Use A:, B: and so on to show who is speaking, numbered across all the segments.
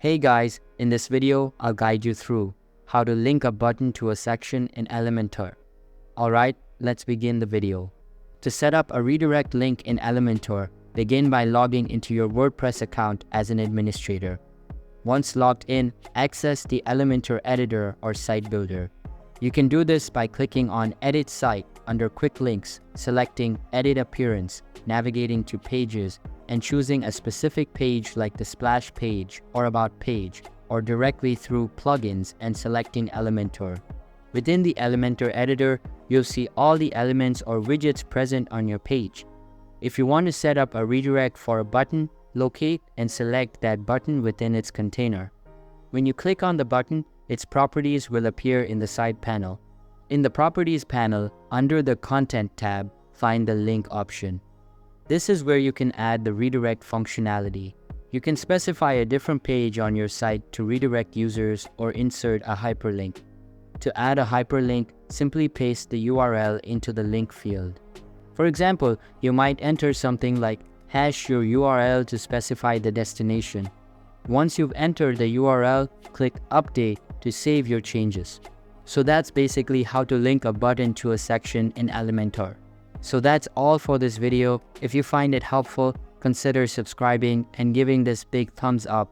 A: Hey guys, in this video, I'll guide you through how to link a button to a section in Elementor. Alright, let's begin the video. To set up a redirect link in Elementor, begin by logging into your WordPress account as an administrator. Once logged in, access the Elementor editor or site builder. You can do this by clicking on Edit Site under Quick Links, selecting Edit Appearance, navigating to Pages, and choosing a specific page like the splash page or about page, or directly through plugins and selecting Elementor. Within the Elementor editor, you'll see all the elements or widgets present on your page. If you want to set up a redirect for a button, locate and select that button within its container. When you click on the button, its properties will appear in the side panel. In the Properties panel, under the Content tab, find the Link option. This is where you can add the redirect functionality. You can specify a different page on your site to redirect users or insert a hyperlink. To add a hyperlink, simply paste the URL into the link field. For example, you might enter something like hash your URL to specify the destination. Once you've entered the URL, click Update to save your changes. So that's basically how to link a button to a section in Elementor. So that's all for this video. If you find it helpful, consider subscribing and giving this big thumbs up,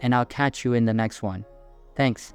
A: and I'll catch you in the next one. Thanks.